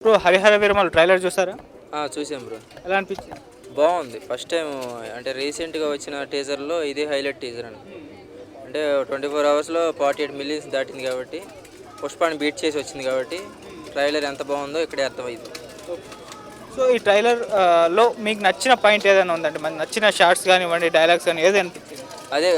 Bro 'Harihara Veeramallu' trailer చూసారా? చూసాం bro. ఎలా అనిపించింది? బాగుంది. ఫస్ట్ టైం అంటే రీసెంట్గా వచ్చిన టీజర్లో ఇది హైలైట్ టీజర్ అని. అంటే 24 అవర్స్లో 48 మిలియన్స్ దాటింది కాబట్టి, పుష్పాన్ని బీట్ చేసి వచ్చింది కాబట్టి ట్రైలర్ ఎంత బాగుందో ఇక్కడే అర్థమైంది. సో ఈ ట్రైలర్ లో మీకు నచ్చిన పాయింట్ ఏదైనా ఉందండి? మనకు నచ్చిన షార్ట్స్ కానివ్వండి, డైలాగ్స్ కానీ ఏది అనిపించింది? అదే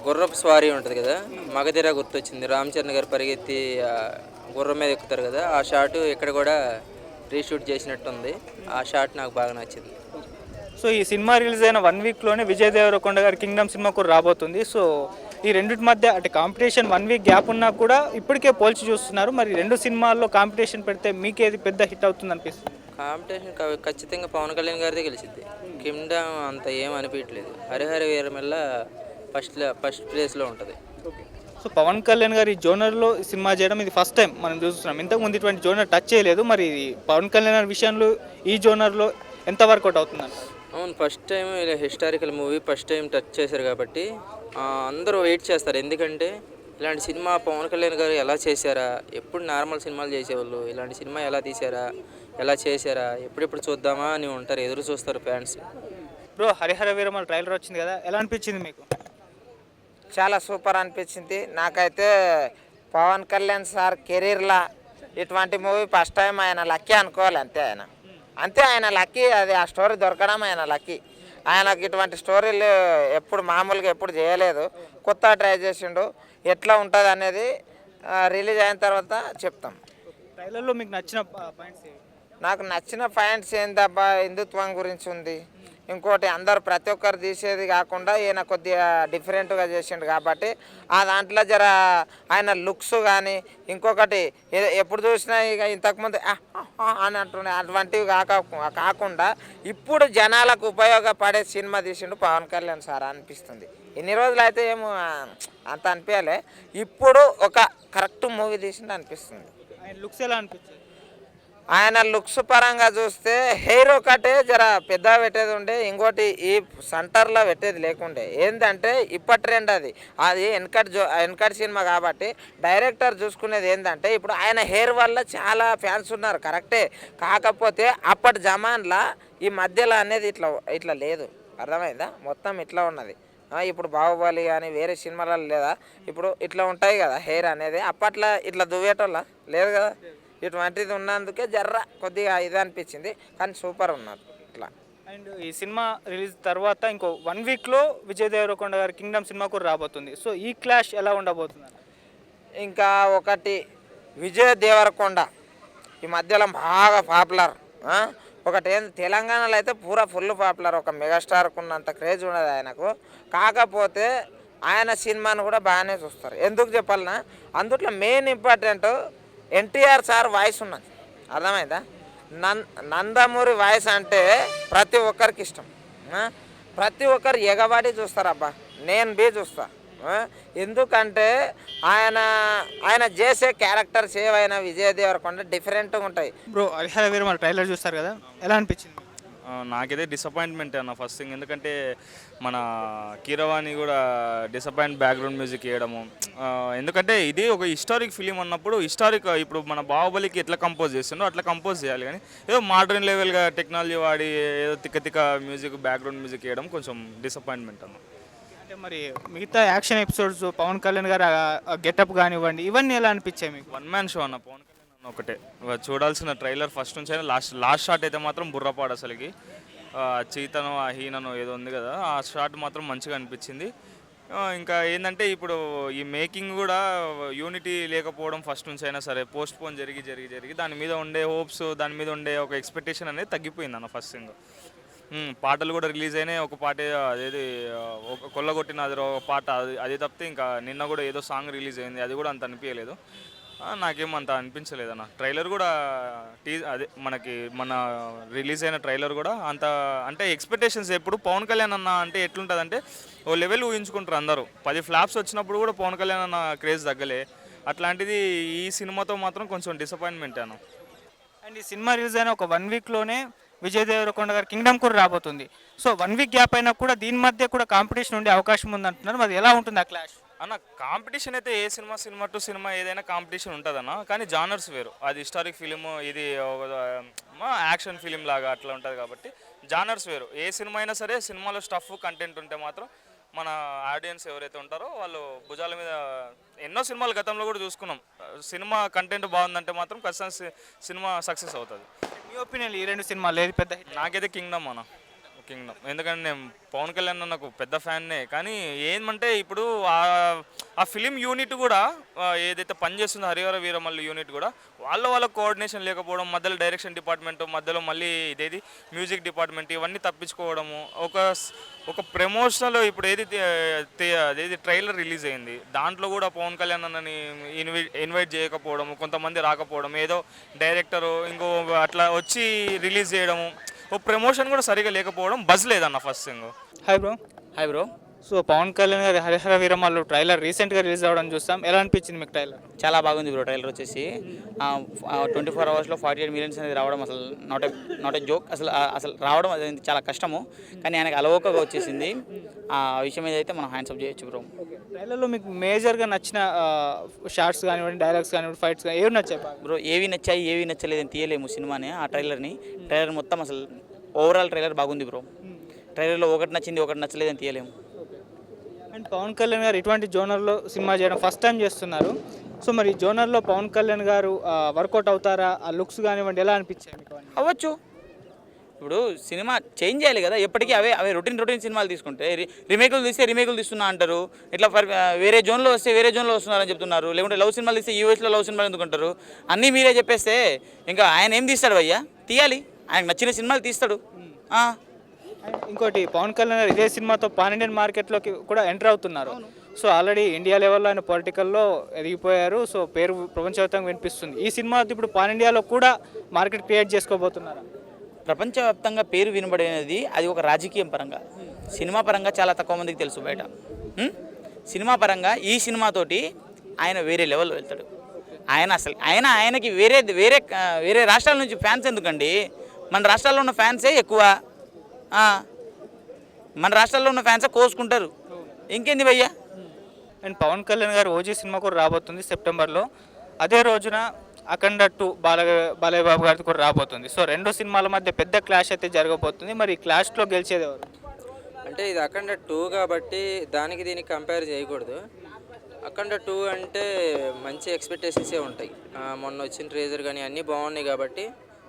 గుర్రపు స్వారీ ఉంటుంది కదా, మగధీర గుర్తొచ్చింది. రామ్ చరణ్ గారు పరిగెత్తి గుర్రం మీద ఎక్కుతారు కదా, ఆ షాట్ ఇక్కడ కూడా రీషూట్ చేసినట్టుంది. ఆ షాట్ నాకు బాగా నచ్చింది. సో ఈ సినిమా రిలీజ్ అయిన 1 వీక్లోనే విజయ్ దేవరకొండ గారి కింగ్డమ్ సినిమా కూడా రాబోతుంది. సో ఈ రెండింటి మధ్య అంటే కాంపిటీషన్ 1 వీక్ గ్యాప్ ఉన్నా కూడా ఇప్పటికే పోల్చి చూస్తున్నారు. మరి రెండు సినిమాల్లో కాంపిటీషన్ పెడితే మీకేది పెద్ద హిట్ అవుతుంది అనిపిస్తుంది? కాంపిటీషన్ ఖచ్చితంగా పవన్ కళ్యాణ్ గారిదే గెలిచింది. కింగ్డమ్ అంత ఏం అనిపించలేదు. హరిహర వీరమల్ల ఫస్ట్ ప్లేస్లో ఉంటుంది. సో పవన్ కళ్యాణ్ గారు ఈ జోనర్లో సినిమా చేయడం ఇది ఫస్ట్ టైం మనం చూస్తున్నాం. ఇంతకుముందు ఇటువంటి జోనర్ టచ్ చేయలేదు. మరి పవన్ కళ్యాణ్ గారి విషయంలో ఈ జోనర్లో ఎంత వర్కౌట్ అవుతుందంట? అవును, ఫస్ట్ టైం ఇలా historical movie first time touch చేశారు కాబట్టి అందరూ వెయిట్ చేస్తారు. ఎందుకంటే ఇలాంటి సినిమా పవన్ కళ్యాణ్ గారు ఎలా చేశారా, ఎప్పుడు నార్మల్ సినిమాలు చేసేవాళ్ళు, ఇలాంటి సినిమా ఎలా తీశారా, ఎలా చేశారా, ఎప్పుడెప్పుడు చూద్దామా అని ఉంటారు, ఎదురు చూస్తారు fans. Bro 'Harihara Veeramal' trailer వచ్చింది కదా, ఎలా అనిపించింది మీకు? చాలా సూపర్ అనిపించింది నాకైతే. పవన్ కళ్యాణ్ సార్ కెరీర్లా ఇటువంటి మూవీ ఫస్ట్ టైం. ఆయన లక్కీ అనుకోవాలి, అంతే ఆయన లక్కీ. అది ఆ స్టోరీ దొరకడం ఆయన లక్కీ. ఆయనకు ఇటువంటి స్టోరీలు ఎప్పుడు మామూలుగా ఎప్పుడు చేయలేదు. కొత్త ట్రై చేసిండు. ఎట్లా ఉంటుంది అనేది రిలీజ్ అయిన తర్వాత చెప్తాం. ట్రైలర్లో మీకు నచ్చిన పాయింట్స్? నాకు నచ్చిన పాయింట్స్ ఏందబ్బా, హిందుత్వం గురించి ఉంది. ఇంకోటి అందరు ప్రతి ఒక్కరు తీసేది కాకుండా ఈయన కొద్దిగా డిఫరెంట్గా చేసిండు కాబట్టి ఆ దాంట్లో జర ఆయన లుక్స్ కానీ, ఇంకొకటి ఎప్పుడు చూసినా ఇక ఇంతకుముందు అని అంటుండే అటువంటివి కాకుండా ఇప్పుడు జనాలకు ఉపయోగపడే సినిమా తీసిండు పవన్ కళ్యాణ్ సార్ అనిపిస్తుంది. ఇన్ని రోజులు అయితే ఏమో అంత అనిపించలే, ఇప్పుడు ఒక కరెక్ట్ మూవీ తీసిండు అనిపిస్తుంది. ఆయన లుక్స్ ఎలా అనిపించింది? ఆయన లుక్స్ పరంగా చూస్తే హెయిర్ ఒకటే జర పెద్ద పెట్టేది ఉండే, ఇంకోటి ఈ సెంటర్లో పెట్టేది లేకుండే. ఏంటంటే ఇప్పటి ట్రెండ్ అది వెనకటి సినిమా కాబట్టి డైరెక్టర్ చూసుకునేది ఏంటంటే ఇప్పుడు ఆయన హెయిర్ వల్ల చాలా ఫ్యాన్స్ ఉన్నారు కరెక్టే. కాకపోతే అప్పటి జమాన్లా ఈ మధ్యలో అనేది ఇట్లా లేదు, అర్థమైందా? మొత్తం ఇట్లా ఉన్నది. ఇప్పుడు బాహుబలి కానీ వేరే సినిమాలలో లేదా, ఇప్పుడు ఇట్లా ఉంటాయి కదా హెయిర్ అనేది. అప్పట్లో ఇట్లా దువ్వేటోళ్ళ లేదు కదా. ఇటువంటిది ఉన్నందుకే కొద్దిగా ఇది అనిపించింది, కానీ సూపర్ ఉన్నారు ఇట్లా. అండ్ ఈ సినిమా రిలీజ్ తర్వాత ఇంకో 1 వీక్లో విజయ్ దేవరకొండ గారి కింగ్డమ్ సినిమా కూడా రాబోతుంది. సో ఈ క్లాష్ ఎలా ఉండబోతుంది? ఇంకా ఒకటి, విజయ్ దేవరకొండ ఈ మధ్యలో బాగా పాపులర్. ఒకటి ఏంది, తెలంగాణలో అయితే పూరా ఫుల్ పాపులర్. ఒక మెగాస్టార్కు ఉన్నంత క్రేజ్ ఉన్నది ఆయనకు. కాకపోతే ఆయన సినిమాను కూడా బాగానే చూస్తారు. ఎందుకు చెప్పాలన్నా, అందుట్లో main important NTR sir voice ఉన్నది, అర్థమైందా? నందమూరి వాయిస్ అంటే ప్రతి ఒక్కరికి ఇష్టం. ప్రతి ఒక్కరు ఎగబడి చూస్తారు. అబ్బా నేను చూస్తా. ఎందుకంటే ఆయన చేసే క్యారెక్టర్స్ ఏవైనా విజయ్ దేవరకొండ డిఫరెంట్గా ఉంటాయి. బ్రో 'హరిహర వీరమల్' ట్రైలర్ చూస్తారు కదా, ఎలా అనిపించింది? నాకైతే డిసప్పాయింట్మెంట్ అన్న ఫస్ట్ థింగ్. ఎందుకంటే మన కీరవాణి కూడా డిసప్పాయింట్ బ్యాక్గ్రౌండ్ మ్యూజిక్ వేయడము. ఎందుకంటే ఇది ఒక హిస్టారిక్ ఫిలిం అన్నప్పుడు ఇప్పుడు మన బాహుబలికి ఎట్లా కంపోజ్ చేస్తుండో అట్లా కంపోజ్ చేయాలి. కానీ ఏదో మోడర్న్ లెవెల్గా టెక్నాలజీ వాడి ఏదో తిక్క మ్యూజిక్ బ్యాక్గ్రౌండ్ మ్యూజిక్ వేయడం కొంచెం డిసప్పాయింట్మెంట్ అన్న. అంటే మరి మిగతా యాక్షన్ ఎపిసోడ్స్, పవన్ కళ్యాణ్ గారు గెటప్ కానివ్వండి, ఇవన్నీ ఎలా అనిపించాయి మీకు? వన్ మ్యాన్ షో అన్న పవన్ కళ్యాణ్ అన్న ఒకటే చూడాల్సిన ట్రైలర్ ఫస్ట్ నుంచి అయినా లాస్ట్ షాట్ అయితే మాత్రం బుర్రపాడు. అసలుకి చీతనో హీననో ఏదో ఉంది కదా, ఆ షాట్ మాత్రం మంచిగా అనిపించింది. ఇంకా ఏంటంటే ఇప్పుడు ఈ మేకింగ్ కూడా యూనిటీ లేకపోవడం ఫస్ట్ నుంచి అయినా సరే పోస్ట్ పోన్ జరిగి దాని మీద ఉండే హోప్స్, దాని మీద ఉండే ఒక ఎక్స్పెక్టేషన్ అనేది తగ్గిపోయింది అన్న ఫస్ట్ థింగ్. పాటలు కూడా రిలీజ్ అయినాయి. ఒక పాట అదేది ఒక కొల్లగొట్టిన అది ఒక పాట, అది తప్పితే ఇంకా నిన్న కూడా ఏదో సాంగ్ రిలీజ్ అయింది, అది కూడా అంత అనిపించలేదు. నాకేమంత అనిపించలేదు అన్న. ట్రైలర్ కూడా మనకి మన రిలీజ్ అయిన ట్రైలర్ కూడా అంత అంటే ఎక్స్పెక్టేషన్స్ ఎప్పుడు పవన్ కళ్యాణ్ అన్న అంటే ఎట్లుంటుంది అంటే ఓ లెవెల్ ఊహించుకుంటారు అందరూ. 10 ఫ్లాప్స్ వచ్చినప్పుడు కూడా పవన్ కళ్యాణ్ అన్న క్రేజ్ తగ్గలే. అట్లాంటిది ఈ సినిమాతో మాత్రం కొంచెం డిసప్పాయింట్మెంట్ అన్న. అండ్ ఈ సినిమా రిలీజ్ అయిన ఒక 1 వీక్లోనే విజయ్ దేవరకొండ గారి కింగ్డమ్ కూడా రాబోతుంది. సో 1 వీక్ గ్యాప్ అయినా కూడా దీని మధ్య కూడా కాంపిటీషన్ ఉండే అవకాశం ఉంది అంటున్నారు. మరి ఎలా ఉంటుంది ఆ క్లాష్? అన్న కాంపిటీషన్ అయితే ఏ సినిమా టు సినిమా ఏదైనా కాంపిటీషన్ ఉంటుందన్న, కానీ జానర్స్ వేరు. అది హిస్టారిక్ ఫిలిం, ఇది యాక్షన్ ఫిలిం లాగా అట్లా ఉంటుంది కాబట్టి జానర్స్ వేరు. ఏ సినిమా అయినా సరే సినిమాలో స్టఫ్ కంటెంట్ ఉంటే మాత్రం మన ఆడియన్స్ ఎవరైతే ఉంటారో వాళ్ళు భుజాల మీద ఎన్నో సినిమాలు గతంలో కూడా చూసుకున్నాం. సినిమా కంటెంట్ బాగుందంటే మాత్రం ఖచ్చితంగా సినిమా సక్సెస్ అవుతుంది. మీ ఒపీనియన్ ఈ రెండు సినిమాలు ఏది పెద్ద hit? నాకైతే కింగ్డమ్ అన్న, కింగ్డమ్. ఎందుకంటే నేను పవన్ కళ్యాణ్ నాకు పెద్ద ఫ్యాన్నే. కానీ ఏమంటే ఇప్పుడు ఆ ఫిలిం యూనిట్ కూడా ఏదైతే పనిచేస్తుందో హరిహర వీరమల్లు యూనిట్ కూడా వాళ్ళ కోఆర్డినేషన్ లేకపోవడం, మధ్యలో డైరెక్షన్ డిపార్ట్మెంట్, మధ్యలో మళ్ళీ ఇదేది మ్యూజిక్ డిపార్ట్మెంట్, ఇవన్నీ తప్పించుకోవడము. ఒక ప్రమోషనల్ ఇప్పుడు ఏది ట్రైలర్ రిలీజ్ అయింది, దాంట్లో కూడా పవన్ కళ్యాణ్ అన్నని ఇన్వైట్ చేయకపోవడము, కొంతమంది రాకపోవడం, ఏదో డైరెక్టరు ఇంకో అట్లా వచ్చి రిలీజ్ చేయడము, ఒక ప్రమోషన్ కూడా సరిగా లేకపోవడం, బజ్ లేదన్న first thing. Hi bro. Hi bro. So Pawan Kalyan గారి హరిహర వీరమల్లు ట్రైలర్ రీసెంట్గా రిలీజ్ అవ్వడం చూస్తాం. ఎలా అనిపించింది మీకు ట్రైలర్? చాలా బాగుంది బ్రో. ట్రైలర్ వచ్చేసి 24 అవర్స్లో 48 మిలియన్స్ అనేది రావడం అసలు నాట్ ఏ జోక్. అసలు రావడం అది చాలా కష్టము, కానీ ఆయనకు అలవోకగా వచ్చేసింది. ఆ విషయం మీద అయితే మనం హ్యాండ్స్ అప్ చేయొచ్చు బ్రో. ట్రైలర్లో మీకు మేజర్గా నచ్చిన షార్ట్స్ కానివ్వండి, డైలాగ్స్ కానివ్వండి, ఫైట్స్ కానీ ఏవి నచ్చాయి బ్రో? ఏవి నచ్చాయి ఏవి నచ్చలేదని తీయలేము సినిమాని. ఆ ట్రైలర్ మొత్తం అసలు ఓవరాల్ ట్రైలర్ బాగుంది బ్రో. ట్రైలర్లో ఒకటి నచ్చింది ఒకటి నచ్చలేదని తీయలేము. అండ్ పవన్ కళ్యాణ్ గారు ఇటువంటి జోనర్లో సినిమా చేయడం ఫస్ట్ టైం చేస్తున్నారు. సో మరి ఈ జోనర్లో పవన్ కళ్యాణ్ గారు వర్కౌట్ అవుతారా? ఆ లుక్స్ కానివ్వండి ఎలా అనిపించాయి మీకు? అవ్వచ్చు. ఇప్పుడు సినిమా చేంజ్ చేయాలి కదా, ఎప్పటికీ అవే రొటీన్ సినిమాలు తీసుకుంటే రీమేకులు తీస్తే రీమేకులు తీస్తున్నా అంటారు. ఇట్లా వేరే జోన్లో వస్తే వేరే జోన్లో వస్తున్నారని చెప్తున్నారు. లేకుంటే లవ్ సినిమాలు తీస్తే యూఎస్లో లవ్ సినిమాలు ఎందుకుంటారు? అన్నీ మీరే చెప్పేస్తే ఇంకా ఆయన ఏం తీస్తాడు భయ్యా? తీయాలి, ఆయనకు నచ్చిన సినిమాలు తీస్తాడు. ఇంకోటి పవన్ కళ్యాణ్ గారు ఇదే సినిమాతో పాన్ ఇండియన్ మార్కెట్లోకి కూడా ఎంటర్ అవుతున్నారు. సో ఆల్రెడీ ఇండియా లెవెల్లో ఆయన పొలిటికల్లో ఎదిగిపోయారు. సో పేరు ప్రపంచవ్యాప్తంగా వినిపిస్తుంది. ఈ సినిమా ఇప్పుడు పాన్ ఇండియాలో కూడా మార్కెట్ క్రియేట్ చేసుకోబోతున్నారు. ప్రపంచవ్యాప్తంగా పేరు వినబడేది అది ఒక రాజకీయం పరంగా. సినిమా పరంగా చాలా తక్కువ మందికి తెలుసు బయట. సినిమా పరంగా ఈ సినిమాతోటి ఆయన వేరే లెవెల్ వెళ్తాడు. ఆయనకి వేరే రాష్ట్రాల నుంచి ఫ్యాన్స్ ఎందుకండి? మన రాష్ట్రాల్లో ఉన్న ఫ్యాన్సే ఎక్కువ. మన రాష్ట్రాల్లో ఉన్న ఫ్యాన్సే కోసుకుంటారు. ఇంకేంది భయ్యా? అండ్ పవన్ కళ్యాణ్ గారు ఓజీ సినిమా కూడా రాబోతుంది సెప్టెంబర్లో. అదే రోజున అఖండ 2 బాలయ్య బాబు గారిది కూడా రాబోతుంది. సో రెండు సినిమాల మధ్య పెద్ద క్లాష్ అయితే జరగబోతుంది. మరి ఈ క్లాష్లో గెలిచేది ఎవరు? అంటే ఇది అఖండ 2 కాబట్టి దానికి దీనికి కంపేర్ చేయకూడదు. అఖండ 2 అంటే మంచి ఎక్స్పెక్టేషన్సే ఉంటాయి. మొన్న వచ్చిన ట్రేజర్ కానీ అన్నీ బాగున్నాయి కాబట్టి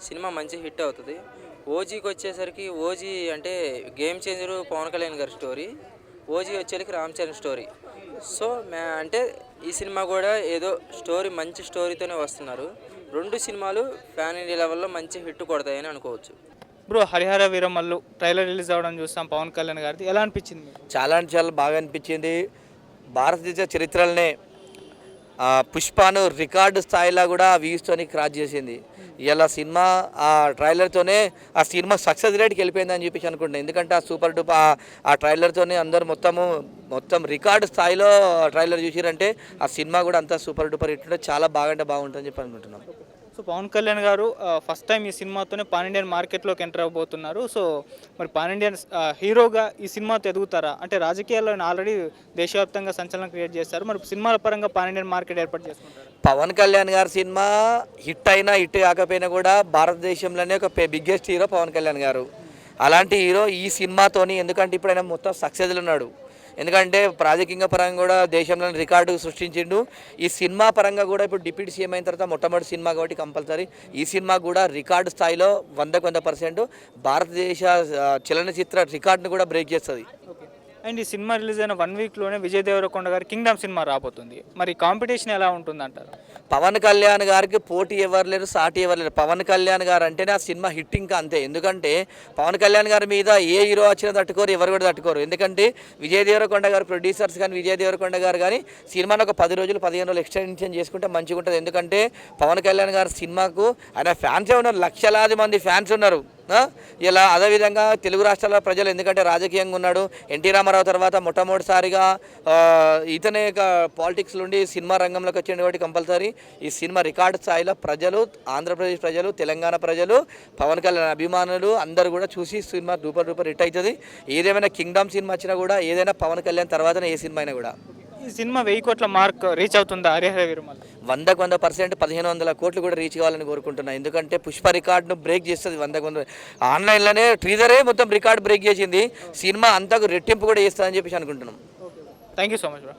సినిమా మంచి హిట్ అవుతుంది. ఓజీకి వచ్చేసరికి ఓజీ అంటే గేమ్ చేంజరు పవన్ కళ్యాణ్ గారి స్టోరీ, ఓజీ వచ్చేసరికి రామ్ చరణ్ స్టోరీ. సో అంటే ఈ సినిమా కూడా ఏదో స్టోరీ మంచి స్టోరీతోనే వస్తున్నారు. రెండు సినిమాలు ఫ్యాన్ ఇండియా లెవెల్లో మంచి హిట్ కొడతాయని అనుకోవచ్చు. Bro Harihara Veeramallu trailer release అవ్వడం చూస్తాం పవన్ కళ్యాణ్ గారిది, ఎలా అనిపించింది? చాలా బాగా అనిపించింది. భారతదేశ చరిత్రలనే పుష్పను రికార్డు స్థాయిలో కూడా వ్యూస్తోని క్రాస్ చేసింది. ఇలా సినిమా ఆ ట్రైలర్తోనే ఆ సినిమా సక్సెస్ రేట్కి వెళ్ళిపోయిందని చెప్పేసి అనుకుంటున్నాను. ఎందుకంటే ఆ సూపర్ డూప్ ఆ ట్రైలర్తోనే అందరు మొత్తం రికార్డు స్థాయిలో ట్రైలర్ చూసిరంటే ఆ సినిమా కూడా అంతా సూపర్ డూపర్ హిట్ ఉంటే చాలా బాగుంటుందని చెప్పి అనుకుంటున్నాం. సో పవన్ కళ్యాణ్ గారు ఫస్ట్ టైం ఈ సినిమాతోనే పాన్ ఇండియన్ మార్కెట్లోకి ఎంటర్ అవబోతున్నారు. సో మరి పాన్ ఇండియన్ హీరోగా ఈ సినిమాతో ఎదుగుతారా? అంటే రాజకీయాల్లో ఆల్రెడీ దేశవ్యాప్తంగా సంచలనం క్రియేట్ చేస్తారు. మరి సినిమాల పరంగా పాన్ ఇండియన్ మార్కెట్ ఏర్పాటు చేసుకుంటారు. పవన్ కళ్యాణ్ గారి సినిమా హిట్ కాకపోయినా కూడా భారతదేశంలోనే ఒక బిగ్గెస్ట్ హీరో పవన్ కళ్యాణ్ గారు. అలాంటి హీరో ఈ సినిమాతోని, ఎందుకంటే ఇప్పుడు ఆయన మొత్తం సక్సెస్లో ఉన్నాడు. ఎందుకంటే రాజకీయ పరంగా కూడా దేశంలో రికార్డు సృష్టించిండు. ఈ సినిమా పరంగా కూడా ఇప్పుడు డిప్యూటీ సీఎం అయిన తర్వాత మొట్టమొదటి సినిమా కాబట్టి కంపల్సరీ ఈ సినిమా కూడా రికార్డు స్థాయిలో 100% భారతదేశ చలనచిత్ర రికార్డును కూడా బ్రేక్ చేస్తుంది. అండ్ ఈ సినిమా రిలీజ్ అయిన 1 వీక్లోనే విజయ్ దేవరకొండ గారి కింగ్డమ్ సినిమా రాబోతుంది. మరి కాంపిటీషన్ ఎలా ఉంటుంది అంటారు? పవన్ కళ్యాణ్ గారికి పోటీ ఎవరు లేరు, సాటి ఎవరు లేరు. పవన్ కళ్యాణ్ గారు అంటేనే ఆ సినిమా హిట్ ఇంకా అంతే. ఎందుకంటే పవన్ కళ్యాణ్ గారి మీద ఏ హీరో వచ్చినా తట్టుకోరు, ఎవరు కూడా తట్టుకోరు. ఎందుకంటే విజయ్ దేవరకొండ గారు ప్రొడ్యూసర్స్ కానీ విజయ్ దేవరకొండ గారు కానీ సినిమాను ఒక 10 రోజులు 15 రోజులు ఎక్స్టెన్షన్ చేసుకుంటే మంచిగా ఉంటుంది. ఎందుకంటే పవన్ కళ్యాణ్ గారి సినిమాకు ఆయన ఫ్యాన్సే ఉన్నారు, లక్షలాది మంది ఫ్యాన్స్ ఉన్నారు. ఇలా అదేవిధంగా తెలుగు రాష్ట్రాల ప్రజలు, ఎందుకంటే రాజకీయంగా ఉన్నాడు. ఎన్టీ రామారావు తర్వాత మొట్టమొదటిసారిగా ఇతనే పాలిటిక్స్ నుండి సినిమా రంగంలోకి వచ్చింది కాబట్టి కంపల్సరీ ఈ సినిమా రికార్డు స్థాయిలో ప్రజలు, ఆంధ్రప్రదేశ్ ప్రజలు, తెలంగాణ ప్రజలు, పవన్ కళ్యాణ్ అభిమానులు అందరూ కూడా చూసి సినిమా సూపర్ హిట్ అవుతుంది. ఏదేమైనా కింగ్డమ్ సినిమా వచ్చినా కూడా ఏదైనా పవన్ కళ్యాణ్ తర్వాతనే ఏ సినిమా అయినా కూడా. ఈ ఈ సినిమా 1000 కోట్ల మార్క్ రీచ్ అవుతుందా హరిహర వీరమల్ల? 100% 1500 కోట్లు కూడా రీచ్ కావాలని కోరుకుంటున్నాను. ఎందుకంటే పుష్ప రికార్డును బ్రేక్ చేస్తుంది. 100 ఆన్లైన్లోనే ట్రీజరే మొత్తం రికార్డ్ బ్రేక్ చేసింది. సినిమా అంతకు రెట్టింపు కూడా చేస్తుందని చెప్పేసి అనుకుంటున్నాం. Thank you so much bro.